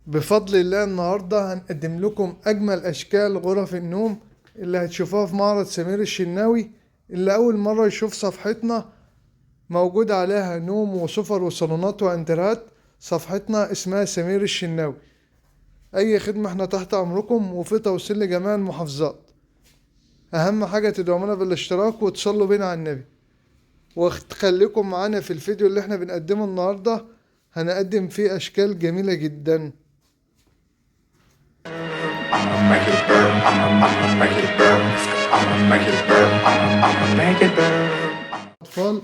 بفضل الله النهاردة هنقدم لكم أجمل أشكال غرف النوم اللي هتشوفوها في معرض سمير الشناوي. اللي أول مرة يشوف صفحتنا موجود عليها نوم وسفر وصالونات وانترات. صفحتنا اسمها سمير الشناوي. أي خدمة احنا تحت أمركم، وفي توصيل لجميع المحافظات. أهم حاجة تدعمونا بالاشتراك وتصلوا بينا على النبي، وتخليكم معانا في الفيديو اللي احنا بنقدمه النهاردة. هنقدم فيه أشكال جميلة جدا. I'ma make it burn. I'ma make it burn. I'ma make it burn. I'ma make it burn. أطفال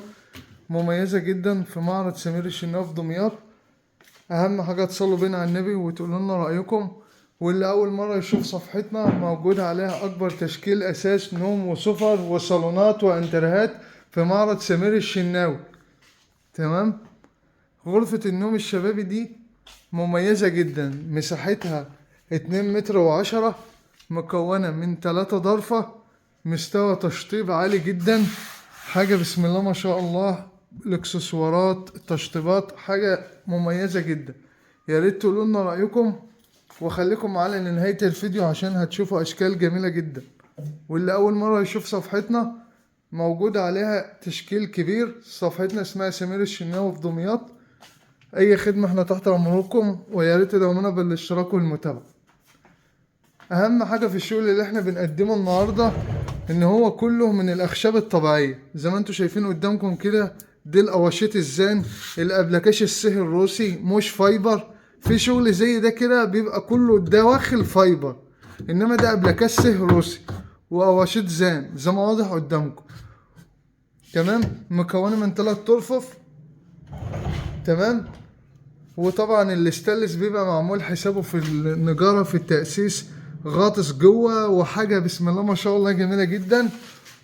مميزة جدا في معرض سمير الشناوي في دمياط. أهم حاجة تصلوا بينا على النبي وتقولوا لنا رأيكم. واللي أول مرة يشوف صفحتنا موجود عليها أكبر تشكيل أساس نوم وسفر وصالونات وانترهات في معرض سمير الشناوي. تمام. غرفة النوم الشبابي دي مميزة جدا، مساحتها 2 متر و10، مكونة من 3 ضرفة، مستوى تشطيب عالي جدا. حاجة بسم الله ما شاء الله، الاكسسوارات التشطيبات حاجة مميزة جدا. يا ريت تقولوا لنا رأيكم وخليكم معانا لنهاية الفيديو عشان هتشوفوا أشكال جميلة جدا. واللي أول مرة يشوف صفحتنا موجود عليها تشكيل كبير. صفحتنا اسمها سمير الشناوي في دمياط. أي خدمة احنا تحت أمركم، ويا ريت تدعمونا بالاشتراك والمتابعة. أهم حاجة في الشغل اللي احنا بنقدمه النهاردة إن هو كله من الأخشاب الطبيعية زي ما انتوا شايفين قدامكم كده. دي القواشيط الزان، الأبلكاش الصهي الروسي مش فايبر. في شغل زي ده كده بيبقى كله دواخل فايبر، إنما ده أبلكاش صهي روسي وقواشيط زان زي ما واضح قدامكم. تمام. مكونة من 3 أرفف. تمام. وطبعا الاستانلس بيبقى معمول حسابه في النجارة في التأسيس، غاطس جوه وحاجة بسم الله ما شاء الله جميلة جدا.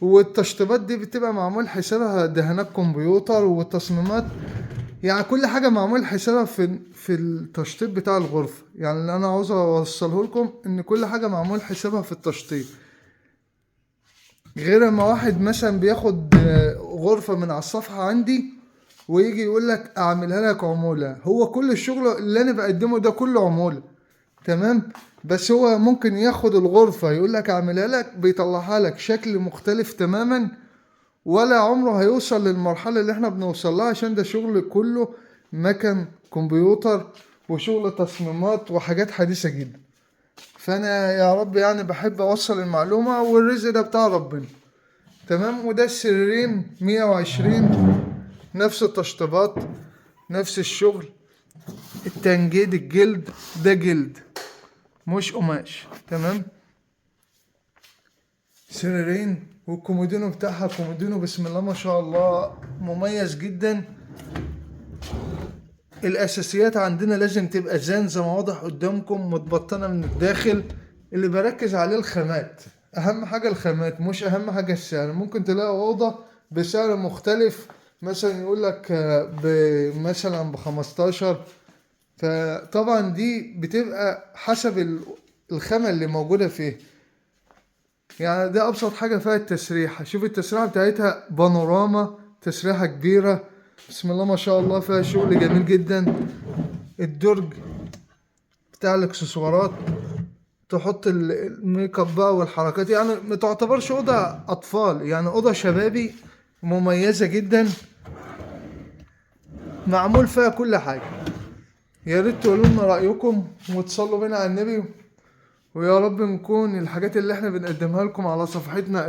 والتشطيبات دي بتبقى معمول حسابها دهانات كمبيوتر وتصميمات، يعني كل حاجة معمول حسابها في التشطيب بتاع الغرفة. يعني اللي انا عاوز اوصله لكم ان كل حاجة معمول حسابها في التشطيب. غير ما واحد مثلا بياخد غرفة من على الصفحة عندي ويجي يقول لك اعملها لك عمولة، هو كل الشغل اللي انا بقدمه ده كله عمولة. تمام. بس هو ممكن ياخد الغرفة يقول لك اعملها لك، بيطلعها لك شكل مختلف تماما، ولا عمره هيوصل للمرحلة اللي احنا بنوصل لها، عشان ده شغل كله مكن كمبيوتر وشغل تصميمات وحاجات حديثة جدا. فانا يا رب يعني بحب اوصل المعلومة، والرزق ده بتاع ربنا. تمام. وده السريرين 120، نفس التشطيبات نفس الشغل. التنجيد الجلد ده جلد مش قماش. تمام. سريرين، والكومودينو بتاعها كومودينو بسم الله ما شاء الله مميز جدا. الاساسيات عندنا لازم تبقى زان زي ما واضح قدامكم، متبطنه من الداخل. اللي بركز عليه الخامات، اهم حاجه الخامات مش اهم حاجه السعر. ممكن تلاقي اوضه بسعر مختلف، مثلا يقول لك مثلا ب15. فطبعا دي بتبقى حسب الخامة اللي موجودة فيه. يعني ده أبسط حاجة فيها التسريحة. شوف التسريحة بتاعتها بانوراما، تسريحة كبيرة بسم الله ما شاء الله، فيها شغل جميل جدا. الدرج بتاع الاكسسوارات، تحط الميك اب بقى والحركات، يعني ما تعتبرش أوضة أطفال، يعني أوضة شبابي مميزة جدا، معمول فيها كل حاجة. يا ريت تقولوا لنا رأيكم وتصلوا بينا على النبي. ويا رب نكون الحاجات اللي احنا بنقدمها لكم على صفحتنا